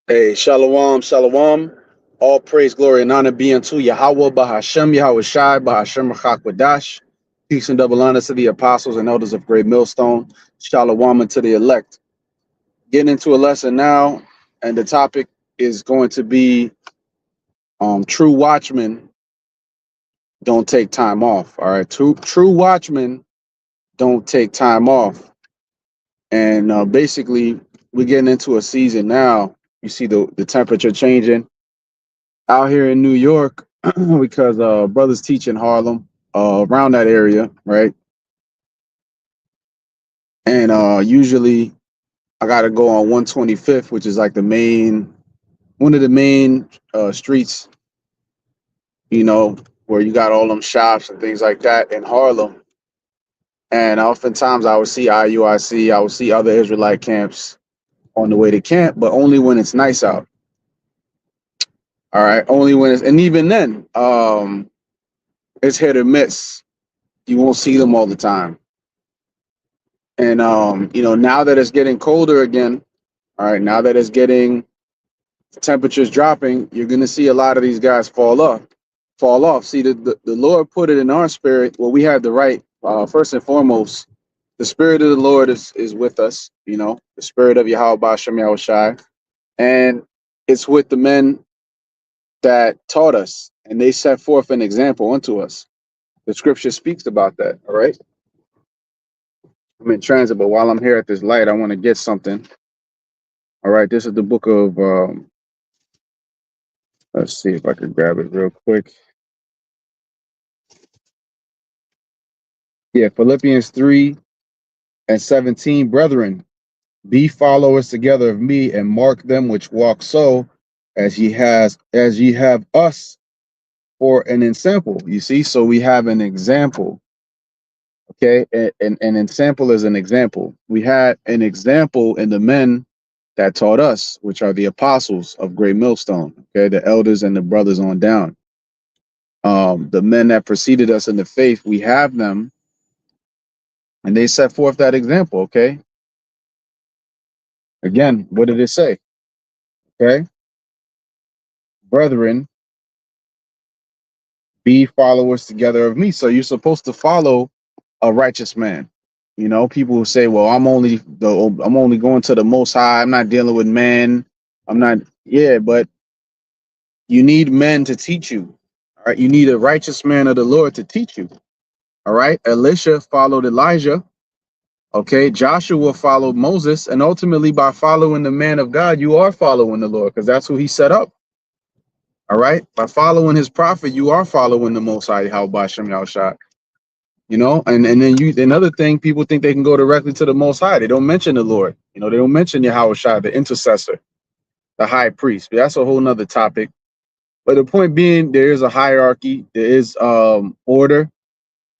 Hey, shalom, shalom. All praise, glory, and honor be unto Yahweh, Bahashem, Yahweh Shai, Bahashem, Rachakwadash. Peace and double honor to the apostles and elders of Great Millstone. Shalom to the elect. Getting into a lesson now, and the topic is going to be true watchmen don't take time off. All right, true watchmen don't take time off. And basically, we're getting into a season now. You see the temperature changing out here in New York because brothers teach in Harlem, around that area, right? And usually I gotta go on 125th, which is like one of the main streets, where you got all them shops and things like that in Harlem. And oftentimes I would see IUIC, I would see other Israelite camps on the way to camp, but only when it's nice out. All right, only when and even then, it's hit or miss. You won't see them all the time. And now that it's getting colder again, all right, now that it's getting temperatures dropping, you're gonna see a lot of these guys fall off. See, the Lord put it in our spirit. Well, we have the right. First and foremost, the spirit of the Lord is with us. The spirit of Yahweh Bashem Yahweh Shai, and it's with the men that taught us, and they set forth an example unto us. The scripture speaks about that. All right. I'm in transit, but while I'm here at this light, I want to get something. All right, this is the book of, let's see if I can grab it real quick. Yeah, Philippians 3:17, brethren, be followers together of me and mark them which walk so as ye have us for an example. You see, so we have an example. Okay, and an example is an example. We had an example in the men that taught us, which are the apostles of Great Millstone. Okay, the elders and the brothers on down. The men that preceded us in the faith, we have them, and they set forth that example. Okay, again, what did it say? Okay, brethren, be followers together of me. So you're supposed to follow a righteous man. People who say, well, I'm only going to the Most High, I'm not dealing with men, I'm not. Yeah, but you need men to teach you. All right, you need a righteous man of the Lord to teach you. All right, Elisha followed Elijah. Okay, Joshua followed Moses, and ultimately by following the man of God, you are following the Lord, because that's who he set up. All right, by following his prophet, you are following the Most High, how Bashem Yahushua. And then another thing, people think they can go directly to the Most High. They don't mention the Lord. They don't mention Yahushua, the intercessor, the high priest. But that's a whole nother topic. But the point being, there is a hierarchy, there is order,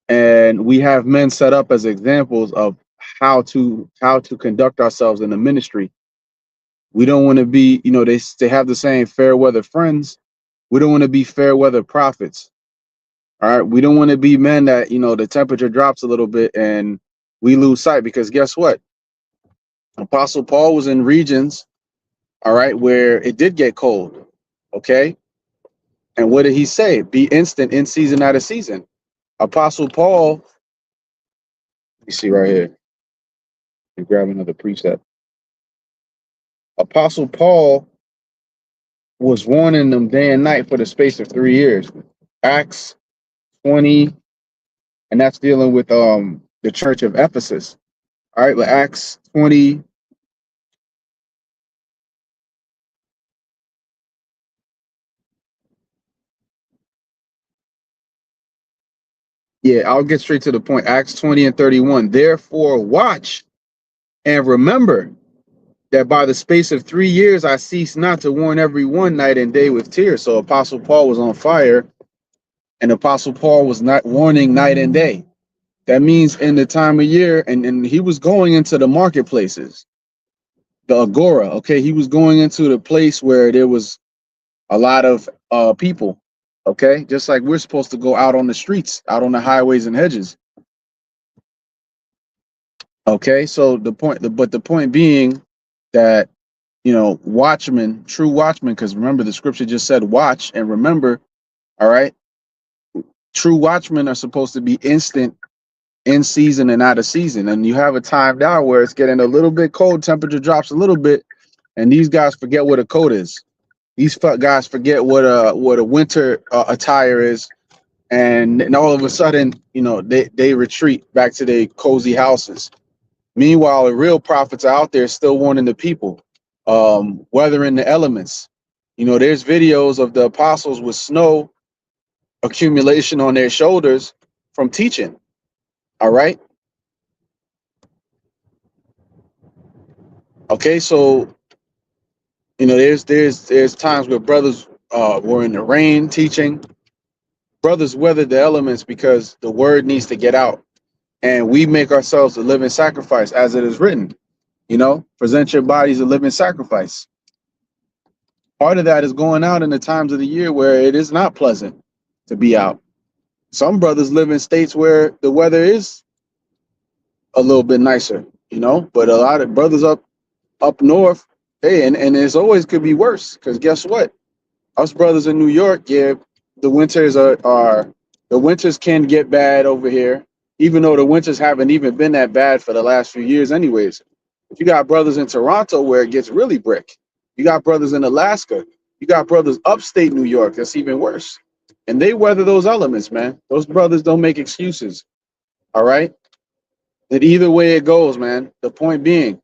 and we have men set up as examples of how to conduct ourselves in the ministry. We don't want to be, they have the saying fair weather friends. We don't want to be fair weather prophets. All right. We don't want to be men that, the temperature drops a little bit and we lose sight, because guess what? Apostle Paul was in regions, all right, where it did get cold. Okay. And what did he say? Be instant, in season, out of season. Apostle Paul, let me see right here. Let me grab another precept. Apostle Paul was warning them day and night for the space of 3 years. Acts 20, and that's dealing with the church of Ephesus. All right, but Acts 20. Yeah, I'll get straight to the point. Acts 20:31. Therefore, watch and remember that by the space of 3 years I cease not to warn everyone night and day with tears. So Apostle Paul was on fire, and Apostle Paul was not warning night and day. That means in the time of year, and he was going into the marketplaces, the agora. Okay, he was going into the place where there was a lot of people. Okay, just like we're supposed to go out on the streets, out on the highways and hedges. Okay, so the point being that Watchmen, true watchmen, because remember the scripture just said watch and remember, all right? True watchmen are supposed to be instant in season and out of season. And you have a time now where it's getting a little bit cold, temperature drops a little bit, and these guys forget what a coat is. These guys forget what a winter attire is, and all of a sudden, they retreat back to their cozy houses. Meanwhile, the real prophets are out there still warning the people, weathering the elements. There's videos of the apostles with snow accumulation on their shoulders from teaching. All right. Okay. So there's times where brothers were in the rain teaching. Brothers weather the elements because the word needs to get out, and we make ourselves a living sacrifice, as it is written. Present your bodies a living sacrifice. Part of that is going out in the times of the year where it is not pleasant to be out. Some brothers live in states where the weather is a little bit nicer, but a lot of brothers up north, hey, and it's always could be worse, because guess what? Us brothers in New York, yeah, the winters are the winters can get bad over here, even though the winters haven't even been that bad for the last few years anyways. If you got brothers in Toronto where it gets really brick, you got brothers in Alaska, you got brothers upstate New York, that's even worse. And they weather those elements, man. Those brothers don't make excuses. All right. That either way it goes, man. The point being,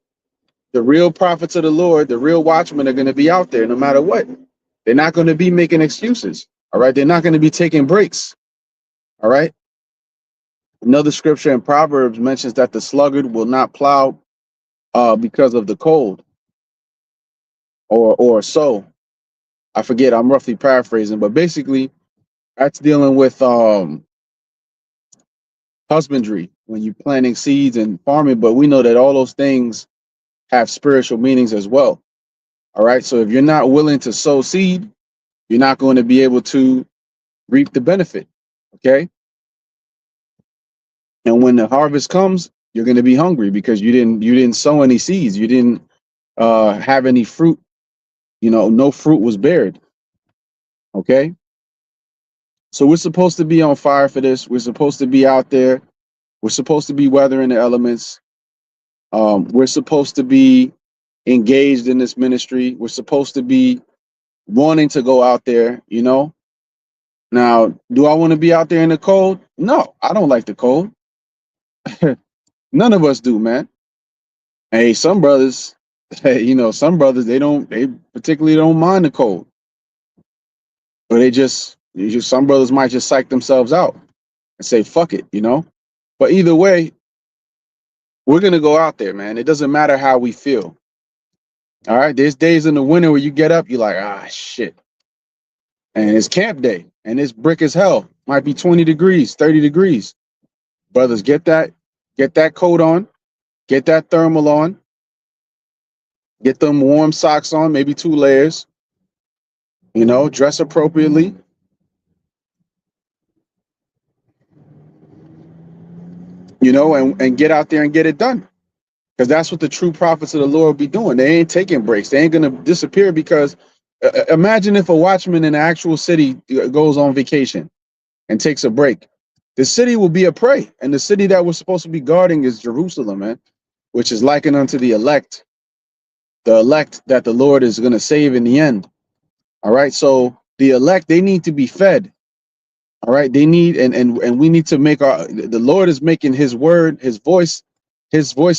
the real prophets of the Lord, the real watchmen are going to be out there no matter what. They're not going to be making excuses. All right. They're not going to be taking breaks. All right. Another scripture in Proverbs mentions that the sluggard will not plow because of the cold, or so. I forget. I'm roughly paraphrasing, but basically that's dealing with husbandry when you're planting seeds and farming. But we know that all those things have spiritual meanings as well. All right. So if you're not willing to sow seed, you're not going to be able to reap the benefit. Okay. And when the harvest comes, you're going to be hungry because you didn't sow any seeds. You didn't have any fruit. No fruit was bared. Okay. So we're supposed to be on fire for this. We're supposed to be out there. We're supposed to be weathering the elements. We're supposed to be engaged in this ministry. We're supposed to be wanting to go out there. Now, do I want to be out there in the cold? No, I don't like the cold. None of us do, man. Hey, some brothers, some brothers, they particularly don't mind the cold, but some brothers might just psych themselves out and say, fuck it, But either way, we're going to go out there, man. It doesn't matter how we feel. All right. There's days in the winter where you get up, you're like, shit. And it's camp day and it's brick as hell. Might be 20 degrees, 30 degrees. Brothers, get that coat on, get that thermal on, get them warm socks on, maybe 2 layers, dress appropriately. And get out there and get it done. Because that's what the true prophets of the Lord will be doing. They ain't taking breaks. They ain't going to disappear because imagine if a watchman in the actual city goes on vacation and takes a break. The city will be a prey. And the city that we're supposed to be guarding is Jerusalem, man, which is likened unto the elect that the Lord is going to save in the end. All right. So the elect, they need to be fed. All right. They need, and we need to make the Lord is making his word, his voice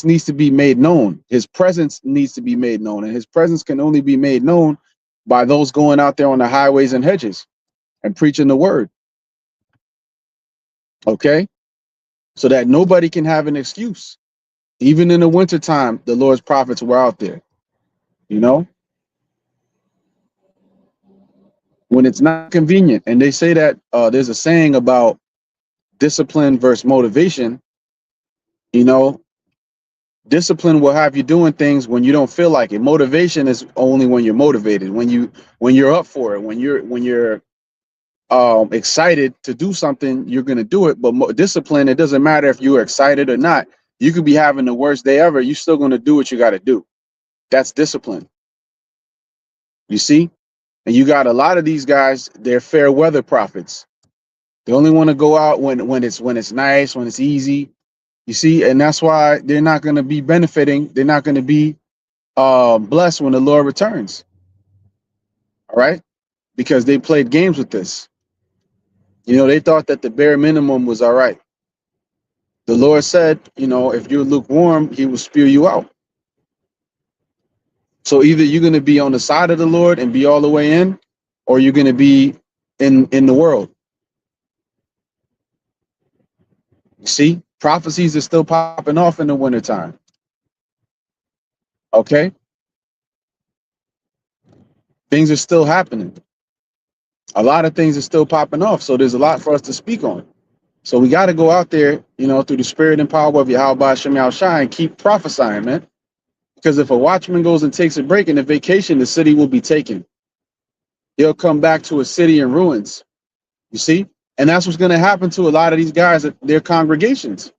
needs to be made known. His presence needs to be made known. And his presence can only be made known by those going out there on the highways and hedges and preaching the word. Okay. So that nobody can have an excuse. Even in the wintertime, the Lord's prophets were out there, when it's not convenient. And they say that there's a saying about discipline versus motivation. Discipline will have you doing things when you don't feel like it. Motivation is only when you're motivated, when you're up for it, when you're excited to do something, you're going to do it. But discipline, it doesn't matter if you're excited or not. You could be having the worst day ever. You're still going to do what you got to do. That's discipline. You see? And you got a lot of these guys, they're fair weather prophets. They only want to go out when it's nice, when it's easy. You see, and that's why they're not going to be benefiting. They're not going to be blessed when the Lord returns. All right, because they played games with this. You know, they thought that the bare minimum was all right. The Lord said, you know, if you're lukewarm, He will spew you out. So either you're going to be on the side of the Lord and be all the way in, or you're going to be in the world. See, prophecies are still popping off in the wintertime. Okay, things are still happening. A lot of things are still popping off. So there's a lot for us to speak on. So we got to go out there, you know, through the spirit and power of Yahweh Shem Shai and keep prophesying, man. Because if a watchman goes and takes a break in a vacation, the city will be taken. He'll come back to a city in ruins. You see? And that's what's going to happen to a lot of these guys at their congregations.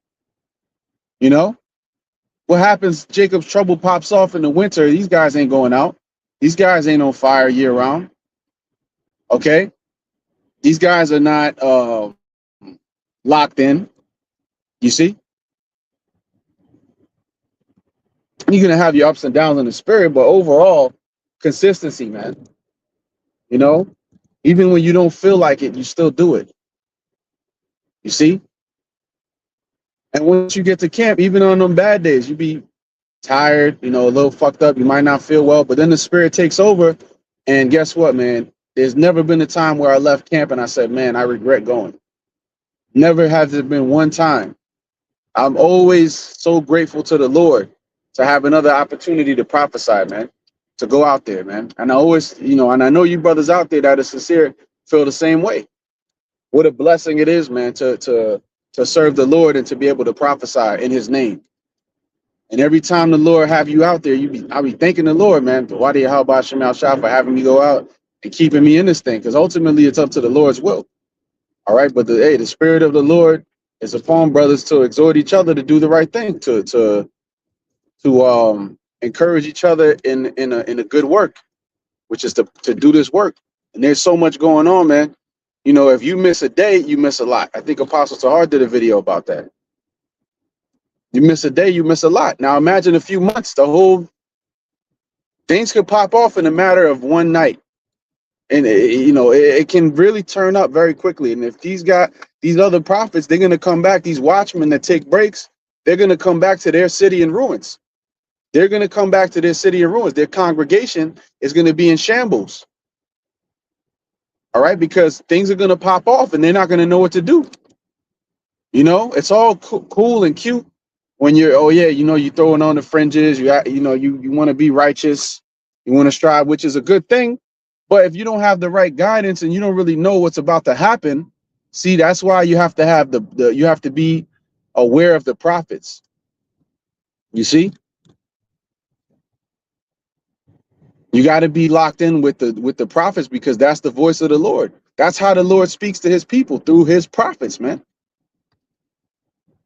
You know? What happens? Jacob's trouble pops off in the winter. These guys ain't going out. These guys ain't on fire year round. Okay? These guys are not locked in. You see? You're going to have your ups and downs in the spirit, but overall, consistency, man. You know? Even when you don't feel like it, you still do it. You see? And once you get to camp, even on them bad days, you be tired, you know, a little fucked up. You might not feel well, but then the spirit takes over. And guess what, man? There's never been a time where I left camp and I said, man, I regret going. Never has there been one time. I'm always so grateful to the Lord to have another opportunity to prophesy, man, to go out there, man. And I always, you know, and I know you brothers out there that are sincere feel the same way. What a blessing it is, man, to serve the Lord and to be able to prophesy in His name. And every time the Lord have you out there, I'll be thanking the Lord, man, why do you how about Shemal Shah for having me go out and keeping me in this thing? Because ultimately it's up to the Lord's will. All right. But the spirit of the Lord is upon brothers to exhort each other to do the right thing, to encourage each other in a good work, which is to do this work. And there's so much going on, man. You know, if you miss a day, you miss a lot. I think Apostle Tahar did a video about that. You miss a day, you miss a lot. Now imagine a few months, the whole things could pop off in a matter of one night. And it can really turn up very quickly. And if these other prophets, they're going to come back, these watchmen that take breaks, they're going to come back to their city in ruins. They're going to come back to their city in ruins. Their congregation is going to be in shambles. All right, because things are going to pop off and they're not going to know what to do. You know, it's all cool and cute when you're, you're throwing on the fringes, you want to be righteous, you want to strive, which is a good thing. But if you don't have the right guidance and you don't really know what's about to happen, see, that's why you have to have you have to be aware of the prophets. You see, you got to be locked in with the prophets, because that's the voice of the Lord. That's how the Lord speaks to His people, through His prophets, man.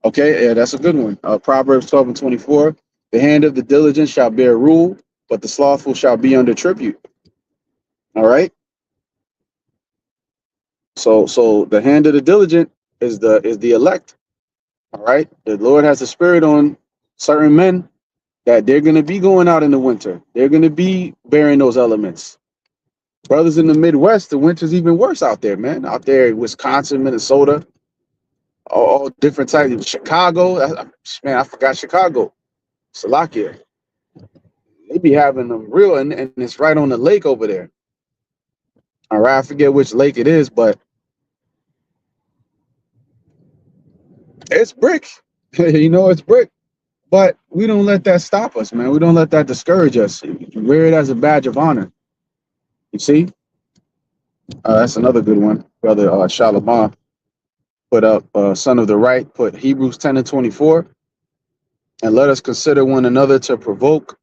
Okay, yeah, that's a good one. Proverbs 12:24. The hand of the diligent shall bear rule, but the slothful shall be under tribute. All right. So the hand of the diligent is the elect. All right. The Lord has a spirit on certain men that they're going to be going out in the winter. They're going to be bearing those elements. Brothers in the Midwest, the winter's even worse out there, man. Out there in Wisconsin, Minnesota, all different types. Chicago, man, I forgot Chicago. Slovakia. They be having them real, and it's right on the lake over there. All right, I forget which lake it is, but it's brick. It's brick. But we don't let that stop us, man. We don't let that discourage us. We wear it as a badge of honor. You see? That's another good one. Brother Shalom put up Son of the Right, put Hebrews 10:24. And let us consider one another to provoke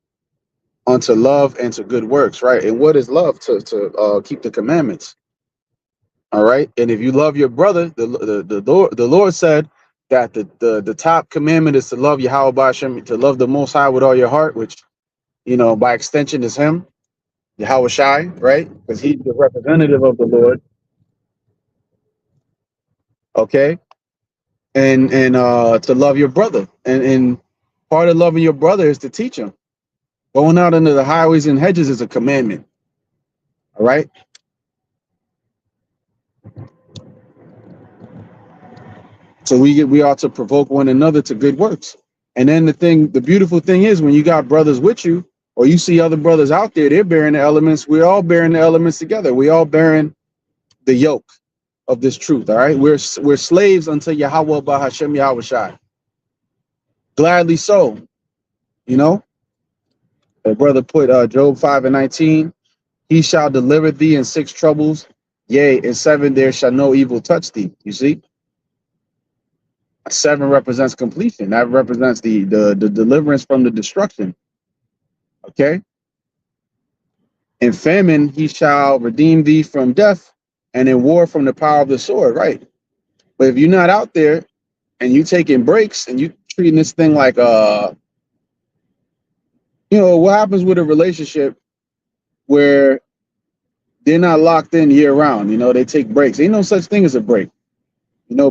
unto love and to good works, right? And what is love? To keep the commandments. All right. And if you love your brother, the Lord said that the top commandment is to love Yahweh Hashem, to love the Most High with all your heart, which, by extension is Him. Yahweh Shai, right? Because he's the representative of the Lord. Okay. And to love your brother. And part of loving your brother is to teach him. Going out into the highways and hedges is a commandment. All right. So we ought to provoke one another to good works. And then the beautiful thing is when you got brothers with you, or you see other brothers out there, they're bearing the elements. We're all bearing the elements together. We all bearing the yoke of this truth. All right. We're slaves unto Yahweh Bahashem Yahweh Shai. Gladly so. You know, the brother put Job 5:19. He shall deliver thee in six troubles. Yea, in seven there shall no evil touch thee. You see? Seven represents completion. That represents the deliverance from the destruction. Okay. In famine he shall redeem thee from death, and in war from the power of the sword. Right. But if you're not out there and you taking breaks and you treating this thing like what happens with a relationship where they're not locked in year round? They take breaks. Ain't no such thing as a break.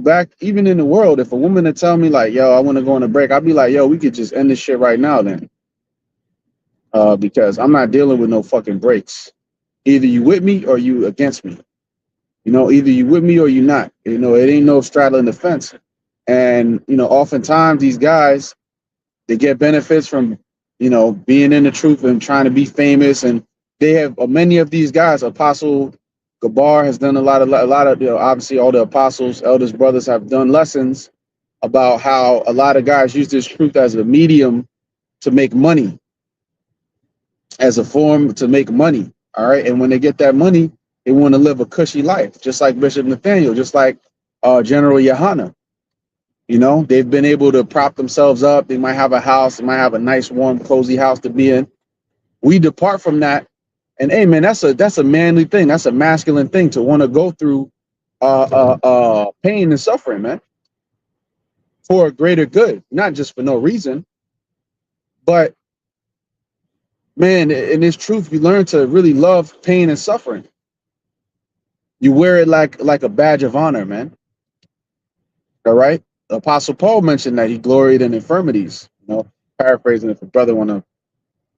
Back even in the world, if a woman would tell me like, yo, I want to go on a break, I'd be like, yo, we could just end this shit right now then. Because I'm not dealing with no fucking breaks. Either you with me or you against me. Either you with me or you not. It ain't no straddling the fence. And, oftentimes these guys, they get benefits from, being in the truth and trying to be famous. And they have many of these guys, Apostle Gabar has done a lot of, obviously all the apostles, elders, brothers have done lessons about how a lot of guys use this truth as a medium to make money, as a form to make money. All right. And when they get that money, they want to live a cushy life, just like Bishop Nathaniel, just like General Yohana. They've been able to prop themselves up. They might have a house, they might have a nice, warm, cozy house to be in. We depart from that. And hey, man, that's a manly thing. That's a masculine thing to want to go through pain and suffering, man, for a greater good, not just for no reason. But man, in this truth, you learn to really love pain and suffering. You wear it like a badge of honor, man. All right. The Apostle Paul mentioned that he gloried in infirmities. Paraphrasing, if a brother want to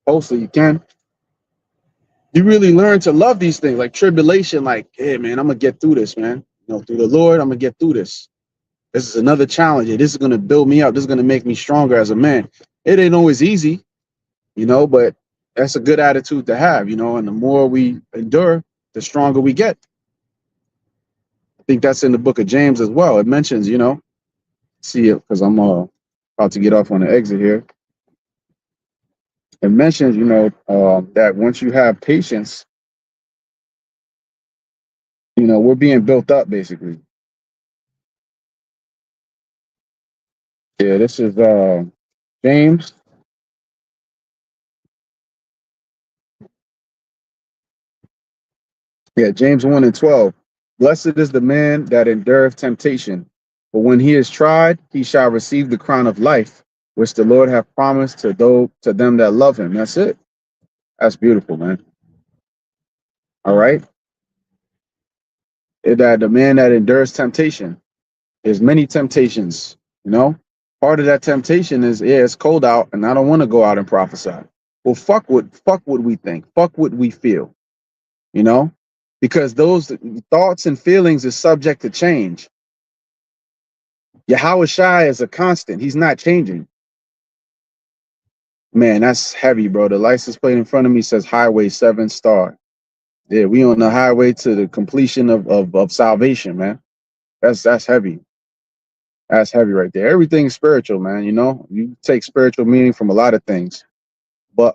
post it, you can. You really learn to love these things like tribulation, like, hey man, I'm gonna get through this, man. Through the Lord, I'm gonna get through this. This is another challenge. This is gonna build me up. This is gonna make me stronger as a man. It ain't always easy, but that's a good attitude to have, and the more we endure, the stronger we get. I think that's in the book of James as well. It mentions, see it because I'm about to get off on the exit here. It mentions, that once you have patience, we're being built up basically. Yeah, this is James. Yeah, James 1:12. Blessed is the man that endureth temptation, for when he is tried, he shall receive the crown of life, which the Lord hath promised to them that love him. That's it. That's beautiful, man. All right. That the man that endures temptation. There's many temptations, Part of that temptation is, yeah, it's cold out and I don't want to go out and prophesy. Well, fuck what we think. Fuck what we feel, because those thoughts and feelings is subject to change. Yahweh Shai is a constant. He's not changing. Man, that's heavy, bro. The license plate in front of me says Highway 7 star. Yeah, we on the highway to the completion of salvation, man. That's heavy. That's heavy right there. Everything's spiritual, man. You take spiritual meaning from a lot of things. But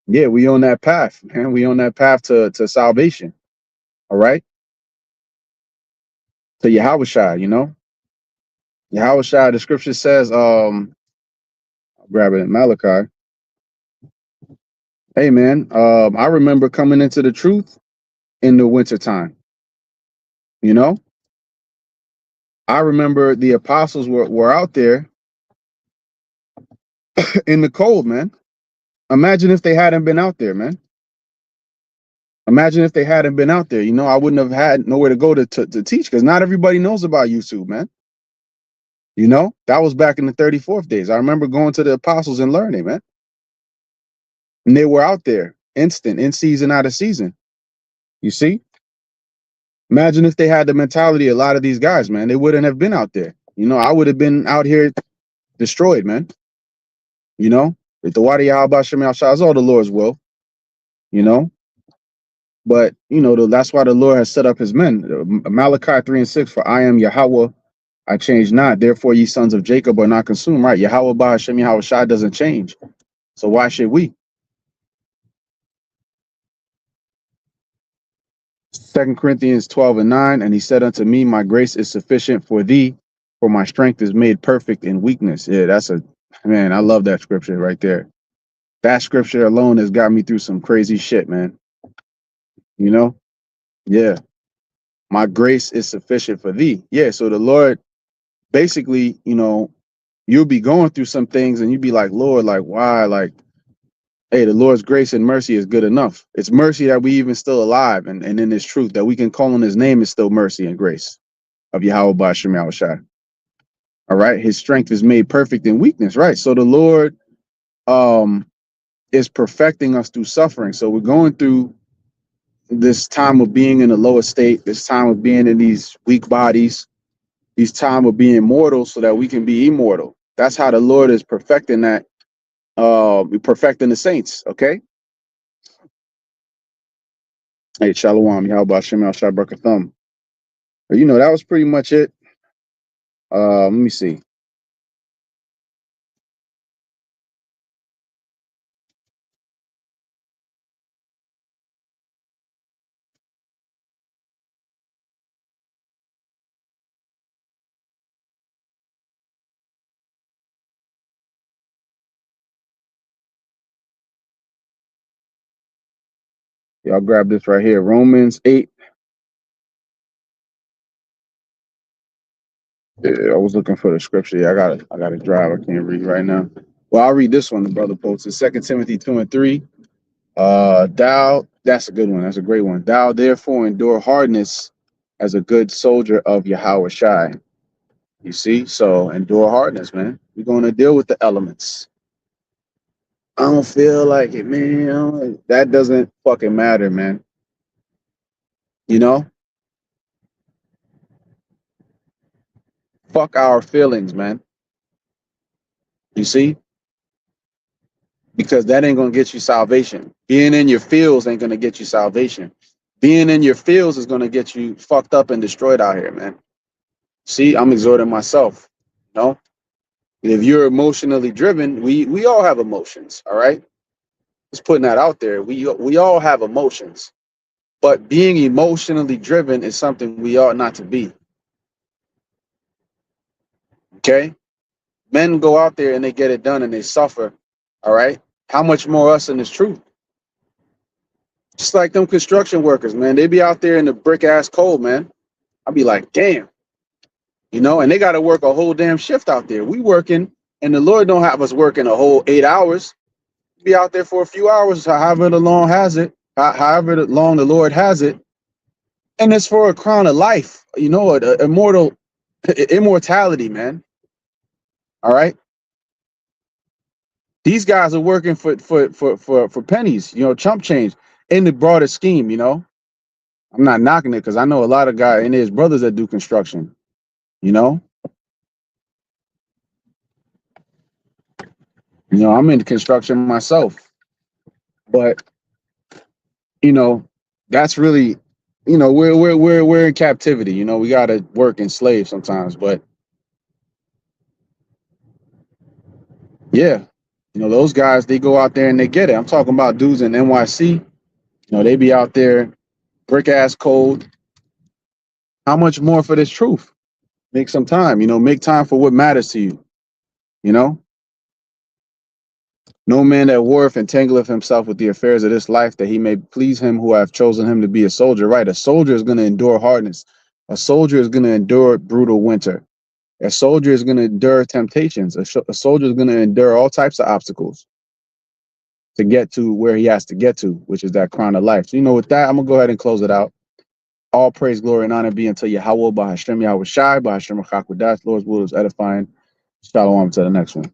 yeah, we on that path, man. We on that path to salvation. All right. To Yahweh Shai, Yahweh Shai, the scripture says, I'll grab it in Malachi. Hey man, I remember coming into the truth in the wintertime. I remember the apostles were out there in the cold, man. Imagine if they hadn't been out there, man. Imagine if they hadn't been out there. You know, I wouldn't have had nowhere to go to teach, because not everybody knows about YouTube, man. You know, that was back in the 34th days. I remember going to the apostles and learning, man. And they were out there, instant, in season, out of season. You see? Imagine if they had the mentality of a lot of these guys, man. They wouldn't have been out there. You know, I would have been out here destroyed, man. You know, with the Wadi Yahweh Shem Shah is all the Lord's will, you know. But, you know, that's why the Lord has set up his men. Malachi 3:6, for I am Yahweh, I change not. Therefore, ye sons of Jacob are not consumed, right? Yahweh Bahashem Yahweh Shah doesn't change. So why should we? 2 Corinthians 12:9, and he said unto me, my grace is sufficient for thee, for my strength is made perfect in weakness. Yeah, that's a, man, I love that scripture right there. That scripture alone has got me through some crazy shit, man. You know? Yeah. My grace is sufficient for thee. Yeah, so the Lord, basically, you know, you'll be going through some things and you'll be like, Lord, like, why? Like, hey, the Lord's grace and mercy is good enough. It's mercy that we even still alive, and in this truth that we can call on his name is still mercy and grace of Yahweh Ba'ashem Yahweh Shai. All right. His strength is made perfect in weakness, right? So the Lord is perfecting us through suffering. So we're going through this time of being in a lower state, this time of being in these weak bodies, these time of being mortal so that we can be immortal. That's how the Lord is perfecting that, perfecting the saints, okay? Hey, Shalom, Yahweh Shem Al Shai Barakathum. You know, that was pretty much it. Let me see. Y'all grab this right here. Romans 8. Yeah, I was looking for the scripture. Yeah, I gotta drive. I can't read right now. Well, I'll read this one, the brother posted. 2 Timothy 2:3. Thou, that's a good one. That's a great one. Thou therefore endure hardness as a good soldier of Yahweh Shai. You see? So endure hardness, man. We're gonna deal with the elements. I don't feel like it, man. That doesn't fucking matter, man. You know? Fuck our feelings, man. You see? Because that ain't gonna get you salvation. Being in your feels ain't gonna get you salvation. Being in your feels is gonna get you fucked up and destroyed out here, man. See, I'm exhorting myself. You know? If you're emotionally driven, we all have emotions, all right? Just putting that out there. We all have emotions. But being emotionally driven is something we ought not to be. Okay? Men go out there and they get it done and they suffer. All right? How much more us in this truth? Just like them construction workers, man. They be out there in the brick ass cold, man. I'll be like, damn. You know, and they got to work a whole damn shift out there. We working, and the Lord don't have us working a whole 8 hours. Be out there for a few hours, however long has it, however long the Lord has it. And it's for a crown of life, you know, immortality, man. All right. These guys are working for pennies, you know, chump change in the broader scheme, you know. I'm not knocking it because I know a lot of guys and there's brothers that do construction, you know. You know, I'm in construction myself, but you know, that's really, you know, we're in captivity. You know, we gotta work enslaved sometimes, but yeah, you know, those guys, they go out there and they get it. I'm talking about dudes in NYC. You know, they be out there brick ass cold. How much more for this truth? Make some time, you know, make time for what matters to you. You know, no man that warreth entangleth himself with the affairs of this life, that he may please him who have chosen him to be a soldier. Right? A soldier is going to endure hardness. A soldier is going to endure brutal winter. A soldier is going to endure temptations. A soldier is going to endure all types of obstacles. to get to where he has to get to, which is that crown of life. So, with that, I'm gonna go ahead and close it out. All praise, glory, and honor be unto Yahweh, Bahashem Yahweh Shai, Bahashem Chakudas. Lord's will is edifying. Shalom to the next one.